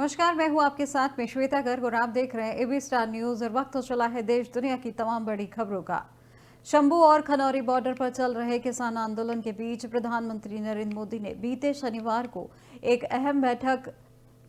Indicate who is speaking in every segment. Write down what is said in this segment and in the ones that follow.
Speaker 1: नमस्कार, मैं हूं आपके साथ में श्वेता गर्ग और आप देख रहे हैं एबी स्टार न्यूज। और वक्त हो चला है देश दुनिया की तमाम बड़ी खबरों का। शंभू और खनौरी बॉर्डर पर चल रहे किसान आंदोलन के बीच प्रधानमंत्री नरेंद्र मोदी ने बीते शनिवार को एक अहम बैठक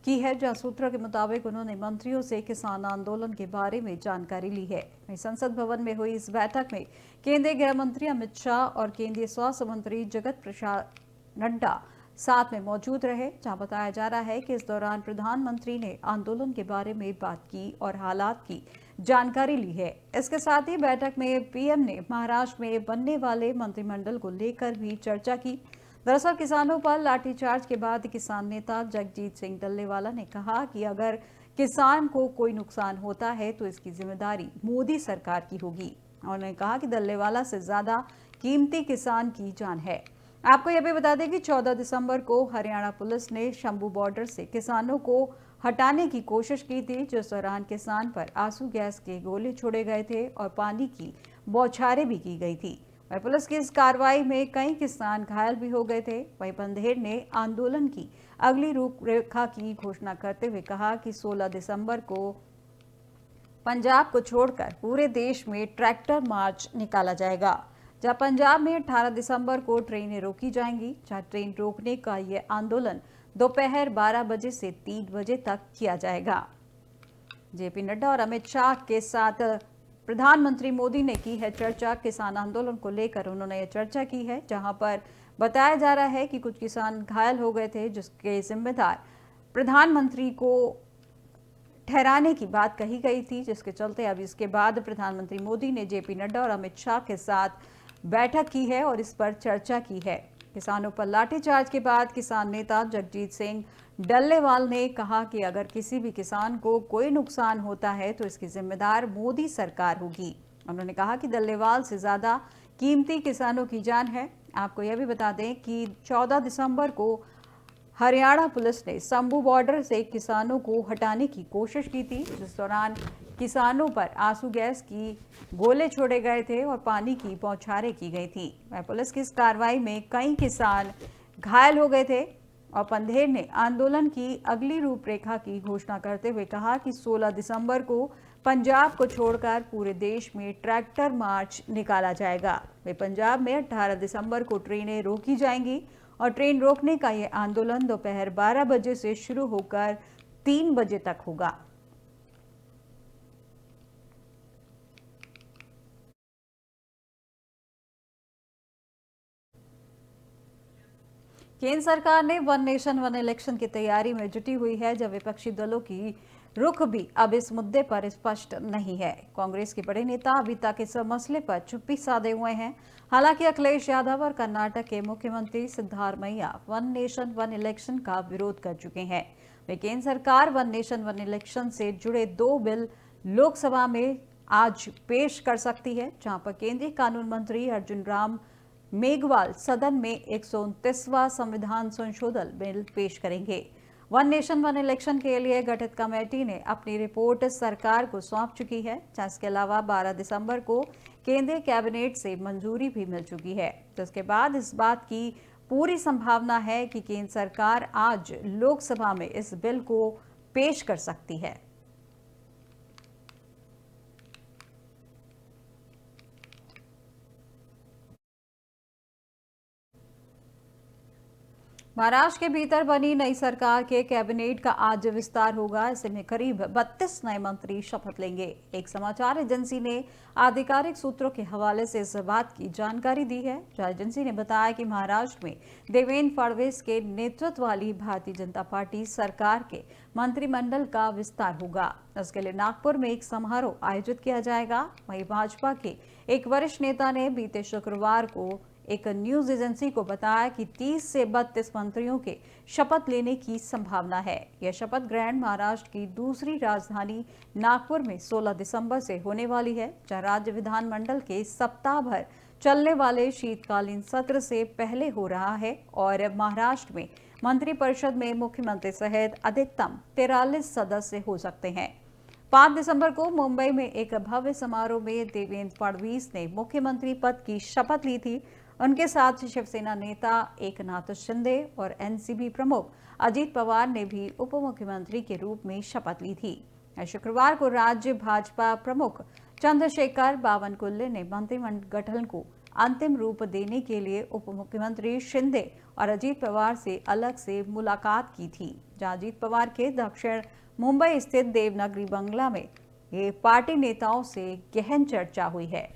Speaker 1: की है, जहां सूत्रों के मुताबिक उन्होंने मंत्रियों से किसान आंदोलन के बारे में जानकारी ली है। संसद भवन में हुई इस बैठक में केंद्रीय गृह मंत्री अमित शाह और केंद्रीय स्वास्थ्य मंत्री जगत प्रसाद नड्डा साथ में मौजूद रहे, जहां बताया जा रहा है कि इस दौरान प्रधानमंत्री ने आंदोलन के बारे में बात की और हालात की जानकारी ली है। इसके साथ ही बैठक में पीएम ने महाराष्ट्र में बनने वाले मंत्रिमंडल को लेकर भी चर्चा की। दरअसल किसानों पर लाठीचार्ज के बाद किसान नेता जगजीत सिंह डल्लेवाला ने कहा कि अगर किसान को कोई नुकसान होता है तो इसकी जिम्मेदारी मोदी सरकार की होगी। उन्होंने कहा कि डल्लेवाला से ज्यादा कीमती किसान की जान है। आपको यह भी बता दें कि 14 दिसंबर को हरियाणा पुलिस ने शंभू बॉर्डर से किसानों को हटाने की कोशिश की थी, जिस दौरान किसान पर आंसू गैस के गोले छोड़े गए थे और पानी की बौछारें भी की गई थी। वहीं पुलिस की इस कार्रवाई में कई किसान घायल भी हो गए थे। वहीं बंधेड़ ने आंदोलन की अगली रूपरेखा की घोषणा करते हुए कहा कि 16 दिसंबर को पंजाब को छोड़कर पूरे देश में ट्रैक्टर मार्च निकाला जाएगा। जहां पंजाब में 18 दिसंबर को ट्रेनें रोकी जाएंगी, जहां ट्रेन रोकने का यह आंदोलन दोपहर 12 बजे से 3 बजे तक किया जाएगा। जेपी नड्डा और अमित शाह के साथ प्रधानमंत्री मोदी ने की है चर्चा। किसान आंदोलन को लेकर उन्होंने यह चर्चा की है, जहां पर बताया जा रहा है कि कुछ किसान घायल हो गए थे, जिसके जिम्मेदार प्रधानमंत्री को ठहराने की बात कही गई थी, जिसके चलते अब इसके बाद प्रधानमंत्री मोदी ने जेपी नड्डा और अमित शाह के साथ बैठक की है और इस पर चर्चा की है। किसानों पर लाठीचार्ज के बाद किसान नेता जगजीत सिंह डल्लेवाल ने कहा कि अगर किसी भी किसान को कोई नुकसान होता है तो इसकी जिम्मेदार मोदी सरकार होगी। उन्होंने कहा कि डल्लेवाल से ज्यादा कीमती किसानों की जान है। आपको यह भी बता दें कि 14 दिसंबर को हरियाणा पुलिस ने शंभू बॉर्डर से किसानों को हटाने की कोशिश की थी, जिस दौरान किसानों पर आंसू गैस की गोले छोड़े गए थे और पानी की बौछारें की गई थी। वह पुलिस की इस कार्रवाई में कई किसान घायल हो गए थे और बंधेड़ ने आंदोलन की अगली रूपरेखा की घोषणा करते हुए कहा कि 16 दिसंबर को पंजाब को छोड़कर पूरे देश में ट्रैक्टर मार्च निकाला जाएगा। वे पंजाब में 18 दिसंबर को ट्रेनें रोकी जाएंगी और ट्रेन रोकने का यह आंदोलन दोपहर 12 बजे से शुरू होकर 3 बजे तक होगा। केंद्र सरकार ने वन नेशन वन इलेक्शन की तैयारी में जुटी हुई है, जब विपक्षी दलों की रुख भी अब इस मुद्दे पर स्पष्ट नहीं है। कांग्रेस के बड़े नेता अभी तक इस मसले पर चुप्पी साधे हुए हैं। हालांकि अखिलेश यादव और कर्नाटक के मुख्यमंत्री Siddaramaiah one nation one election का विरोध कर चुके हैं। वे केंद्र सरकार वन नेशन वन इलेक्शन से जुड़े 2 बिल लोकसभा में आज पेश कर सकती है, जहां पर केंद्रीय कानून मंत्री अर्जुन राम मेघवाल सदन में 129वां संविधान संशोधन बिल पेश करेंगे। वन नेशन वन इलेक्शन के लिए गठित कमेटी ने अपनी रिपोर्ट सरकार को सौंप चुकी है। इसके अलावा 12 दिसंबर को केंद्रीय कैबिनेट से मंजूरी भी मिल चुकी है। तो इसके बाद इस बात की पूरी संभावना है कि केंद्र सरकार आज लोकसभा में इस बिल को पेश कर सकती है। महाराष्ट्र के भीतर बनी नई सरकार के कैबिनेट का आज विस्तार होगा। ऐसे में करीब 32 नए मंत्री शपथ लेंगे। एक समाचार एजेंसी ने आधिकारिक सूत्रों के हवाले से इस बात की जानकारी दी है। एजेंसी ने बताया कि महाराष्ट्र में देवेंद्र फडणवीस के नेतृत्व वाली भारतीय जनता पार्टी सरकार के मंत्रिमंडल का विस्तार होगा। इसके लिए नागपुर में एक समारोह आयोजित किया जाएगा। वहीं भाजपा के एक वरिष्ठ नेता ने बीते शुक्रवार को एक न्यूज एजेंसी को बताया कि 30 से 32 मंत्रियों के शपथ लेने की संभावना है। यह शपथ ग्रहण महाराष्ट्र की दूसरी राजधानी नागपुर में 16 दिसंबर से होने वाली है, जहां राज्य विधानमंडल के सप्ताह भर चलने वाले शीतकालीन सत्र से पहले हो रहा है। और महाराष्ट्र में मंत्रिपरिषद में मुख्यमंत्री सहित अधिकतम 43 सदस्य हो सकते हैं। 5 दिसंबर को मुंबई में एक भव्य समारोह में देवेंद्र फडणवीस ने मुख्यमंत्री पद की शपथ ली थी। उनके साथ शिवसेना नेता एकनाथ शिंदे और एनसीपी प्रमुख अजीत पवार ने भी उप मुख्यमंत्री के रूप में शपथ ली थी। शुक्रवार को राज्य भाजपा प्रमुख चंद्रशेखर बावनकुले ने मंत्रिमंडल गठन को अंतिम रूप देने के लिए उप मुख्यमंत्री शिंदे और अजीत पवार से अलग से मुलाकात की थी, जहां अजीत पवार के दक्षिण मुंबई स्थित देवनागरी बंगला में ये पार्टी नेताओं से गहन चर्चा हुई है।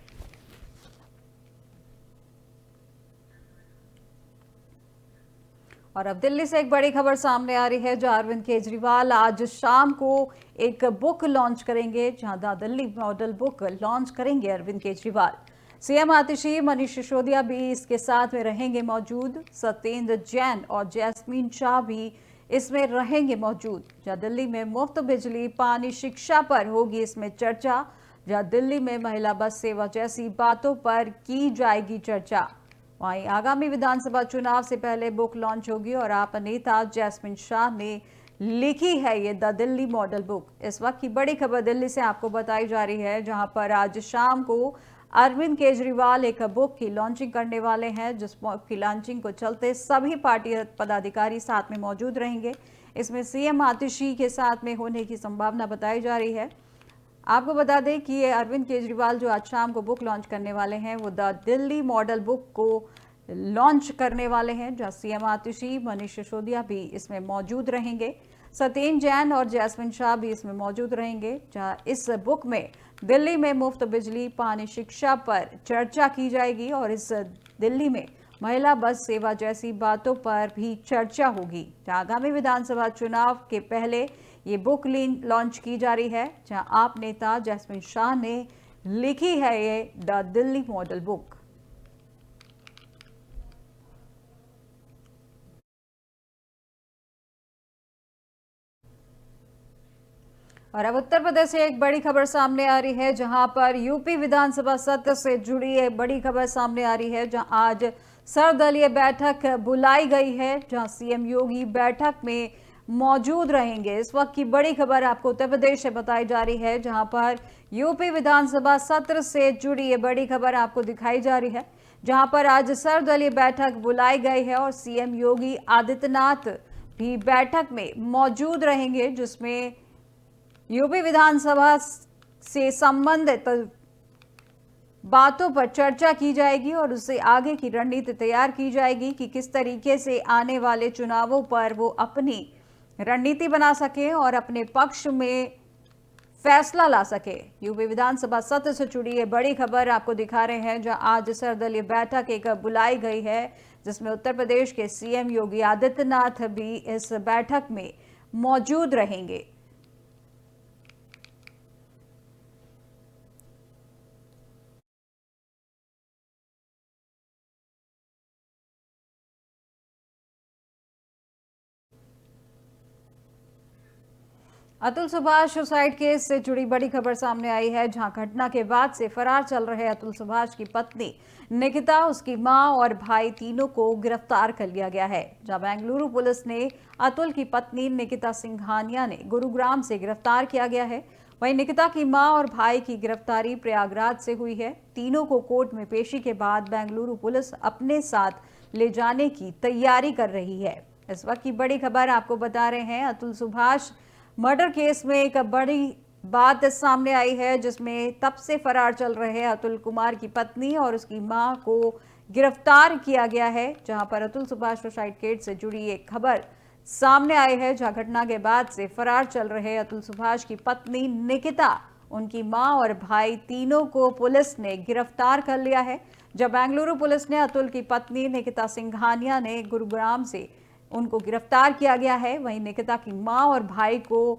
Speaker 1: और अब दिल्ली से एक बड़ी खबर सामने आ रही है, जहां अरविंद केजरीवाल आज शाम को एक बुक लॉन्च करेंगे, जहां the Delhi model book launch करेंगे अरविंद केजरीवाल। सीएम आतिशी, मनीष सिसोदिया भी इसके साथ में रहेंगे मौजूद। सत्येंद्र जैन और जैस्मीन शाह भी इसमें रहेंगे मौजूद। जहां दिल्ली में मुफ्त बिजली, पानी, शिक्षा पर होगी इसमें चर्चा। जहां दिल्ली में महिला बस सेवा जैसी बातों पर की जाएगी चर्चा। वहीं आगामी विधानसभा चुनाव से पहले बुक लॉन्च होगी और आप नेता जैस्मिन शाह ने लिखी है ये द दिल्ली मॉडल बुक। इस वक्त की बड़ी खबर दिल्ली से आपको बताई जा रही है, जहां पर आज शाम को अरविंद केजरीवाल एक बुक की लॉन्चिंग करने वाले हैं, जिस बुक की लॉन्चिंग को चलते सभी पार्टी पदाधिकारी साथ में मौजूद रहेंगे। इसमें सीएम आतिशी के साथ में होने की संभावना बताई जा रही है। आपको बता दें कि ये अरविंद केजरीवाल जो आज शाम को बुक लॉन्च करने वाले हैं, वो द दिल्ली मॉडल बुक को लॉन्च करने वाले हैं, जहां सीएम आतिशी, मनीष सिसोदिया भी इसमें मौजूद रहेंगे। सत्येंद्र जैन और जैस्मिन शाह भी इसमें मौजूद रहेंगे। जहां इस बुक में दिल्ली में मुफ्त बिजली, पानी, शिक्षा पर चर्चा की जाएगी और इस दिल्ली में महिला बस सेवा जैसी बातों पर भी चर्चा होगी। आगामी विधानसभा चुनाव के पहले ये बुक लॉन्च की जा रही है, जहां आप नेता जैस्मिन शाह ने लिखी है ये द दिल्ली मॉडल बुक। और अब उत्तर प्रदेश से एक बड़ी खबर सामने आ रही है, जहां पर यूपी विधानसभा सत्र से जुड़ी एक बड़ी खबर सामने आ रही है, जहां आज सर्वदलीय बैठक बुलाई गई है, जहां सीएम योगी बैठक में मौजूद रहेंगे। इस वक्त की बड़ी खबर आपको उत्तर प्रदेश से बताई जा रही है, जहां पर यूपी विधानसभा सत्र से जुड़ी ये बड़ी खबर आपको दिखाई जा रही है, जहां पर आज सर्वदलीय बैठक बुलाई गई है और सीएम योगी आदित्यनाथ भी बैठक में मौजूद रहेंगे, जिसमें यूपी विधानसभा से संबंधित बातों पर चर्चा की जाएगी और उससे आगे की रणनीति तैयार की जाएगी कि किस तरीके से आने वाले चुनावों पर वो अपनी रणनीति बना सके और अपने पक्ष में फैसला ला सके। यूपी विधानसभा सत्र से जुड़ी ये बड़ी खबर आपको दिखा रहे हैं, जहां आज सर्वदलीय बैठक एक बुलाई गई है, जिसमें उत्तर प्रदेश के सीएम योगी आदित्यनाथ भी इस बैठक में मौजूद रहेंगे। अतुल सुभाष सुसाइड केस से जुड़ी बड़ी खबर सामने आई है, जहां घटना के बाद से फरार चल रहे अतुल सुभाष की पत्नी निकिता, उसकी मां और भाई तीनों को गिरफ्तार कर लिया गया है। जहां बेंगलुरु पुलिस ने अतुल की पत्नी निकिता सिंघानिया ने गुरुग्राम से गिरफ्तार किया गया है। वहीं निकिता की मां और भाई की गिरफ्तारी प्रयागराज से हुई है। तीनों को कोर्ट में पेशी के बाद बेंगलुरु पुलिस अपने साथ ले जाने की तैयारी कर रही है। इस वक्त की बड़ी खबर आपको बता रहे हैं, अतुल सुभाष मर्डर केस में एक बड़ी बात सामने आई है, जिसमें तब से फरार चल रहे अतुल कुमार की पत्नी और उसकी मां को गिरफ्तार किया गया है। जहां पर अतुल सुभाष सुसाइड केस से जुड़ी एक खबर सामने आई है, जहां घटना के बाद से फरार चल रहे अतुल सुभाष की पत्नी निकिता, उनकी मां और भाई तीनों को पुलिस ने गिरफ्तार कर लिया है। जब बेंगलुरु पुलिस ने अतुल की पत्नी निकिता सिंघानिया ने गुरुग्राम से उनको गिरफ्तार किया गया है, वहीं निकिता की मां और भाई को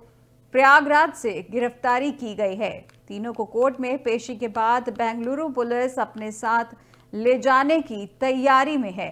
Speaker 1: प्रयागराज से गिरफ्तारी की गई है। तीनों को कोर्ट में पेशी के बाद बेंगलुरु पुलिस अपने साथ ले जाने की तैयारी में है।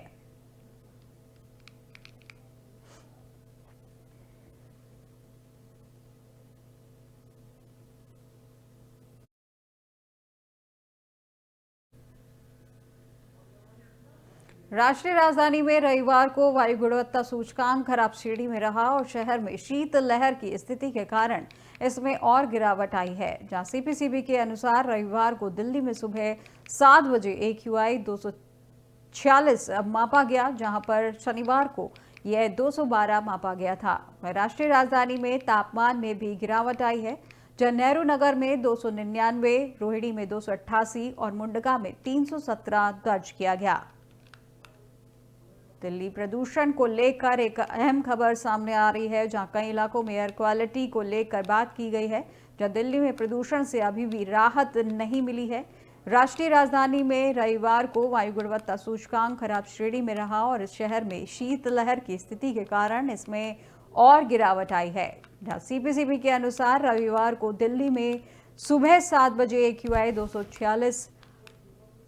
Speaker 1: राष्ट्रीय राजधानी में रविवार को वायु गुणवत्ता सूचकांक खराब श्रेणी में रहा और शहर में शीत लहर की स्थिति के कारण इसमें और गिरावट आई है। जहां सीपीसीबी के अनुसार रविवार को दिल्ली में सुबह 7 बजे AQI 246 मापा गया, जहां पर शनिवार को यह 212 मापा गया था। राष्ट्रीय राजधानी में तापमान में भी गिरावट आई है, जहां नेहरू नगर में 299, रोहिणी में 288 और मुंडका में 317 दर्ज किया गया। दिल्ली प्रदूषण को लेकर एक अहम खबर सामने आ रही है, जहां कई इलाकों में एयर क्वालिटी को लेकर बात की गई है, जहां दिल्ली में प्रदूषण से अभी भी राहत नहीं मिली है। राष्ट्रीय राजधानी में रविवार को वायु गुणवत्ता सूचकांक खराब श्रेणी में रहा और इस शहर में शीतलहर की स्थिति के कारण इसमें और गिरावट आई है। जहां सीपीसीबी के अनुसार रविवार को दिल्ली में सुबह 7 बजे AQI 246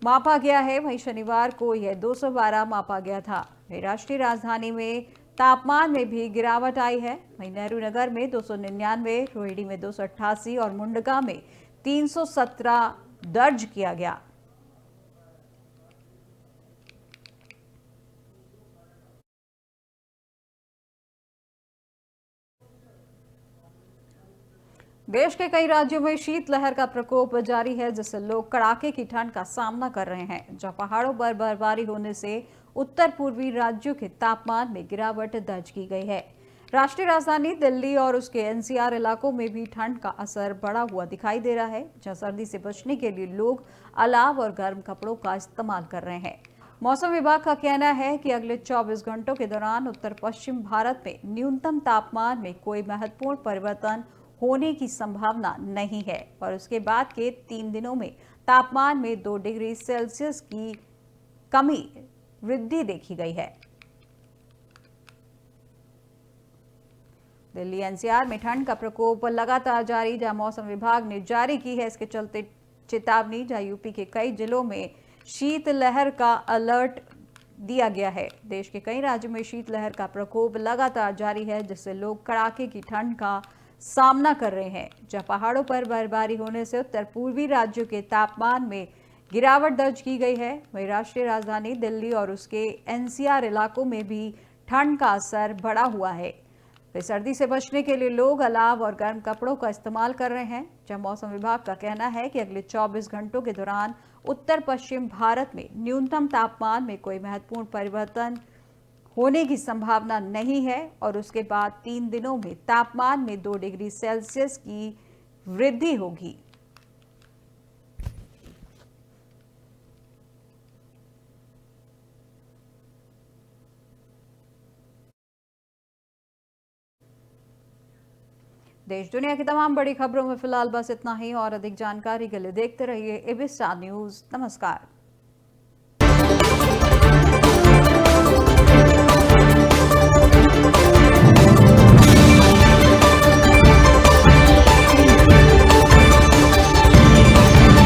Speaker 1: मापा गया है, वहीं शनिवार को यह 212 मापा गया था। राष्ट्रीय राजधानी में तापमान में भी गिरावट आई है, वहीं नेहरू नगर में 299, रोहिणी में 288 और मुंडका में 317 दर्ज किया गया। देश के कई राज्यों में शीतलहर का प्रकोप जारी है, जिससे लोग कड़ाके की ठंड का सामना कर रहे हैं। जहां पहाड़ों पर बर्फबारी होने से उत्तर पूर्वी राज्यों के तापमान में गिरावट दर्ज की गई है। राष्ट्रीय राजधानी दिल्ली और उसके NCR इलाकों में भी ठंड का असर बढ़ा हुआ दिखाई दे रहा है, जहां सर्दी से बचने के लिए लोग अलाव और गर्म कपड़ों का इस्तेमाल कर रहे हैं। मौसम विभाग का कहना है कि अगले 24 घंटों के दौरान उत्तर पश्चिम भारत में न्यूनतम तापमान में कोई महत्वपूर्ण परिवर्तन होने की संभावना नहीं है और उसके बाद के 3 दिनों में तापमान में 2 डिग्री सेल्सियस की कमी वृद्धि देखी गई है। दिल्ली NCR में ठंड का प्रकोप लगातार जारी, जहां मौसम विभाग ने जारी की है इसके चलते चेतावनी, जहां यूपी के कई जिलों में शीतलहर का अलर्ट दिया गया है। देश के कई राज्यों में शीतलहर का प्रकोप लगातार जारी है, जिससे लोग कड़ाके की ठंड का सामना कर रहे हैं। जहां पहाड़ों पर बर्फबारी होने से उत्तर पूर्वी राज्यों के तापमान में गिरावट दर्ज की गई है, वहीं राष्ट्रीय राजधानी दिल्ली और उसके NCR इलाकों में भी ठंड का असर बढ़ा हुआ है। सर्दी से बचने के लिए लोग अलाव और गर्म कपड़ों का इस्तेमाल कर रहे हैं। जहां मौसम विभाग का कहना है कि अगले 24 घंटों के दौरान उत्तर पश्चिम भारत में न्यूनतम तापमान में कोई महत्वपूर्ण परिवर्तन होने की संभावना नहीं है और उसके बाद 3 दिनों में तापमान में 2 डिग्री सेल्सियस की वृद्धि होगी। देश दुनिया की तमाम बड़ी खबरों में फिलहाल बस इतना ही और अधिक जानकारी के लिए देखते रहिए एबी स्टार न्यूज। नमस्कार।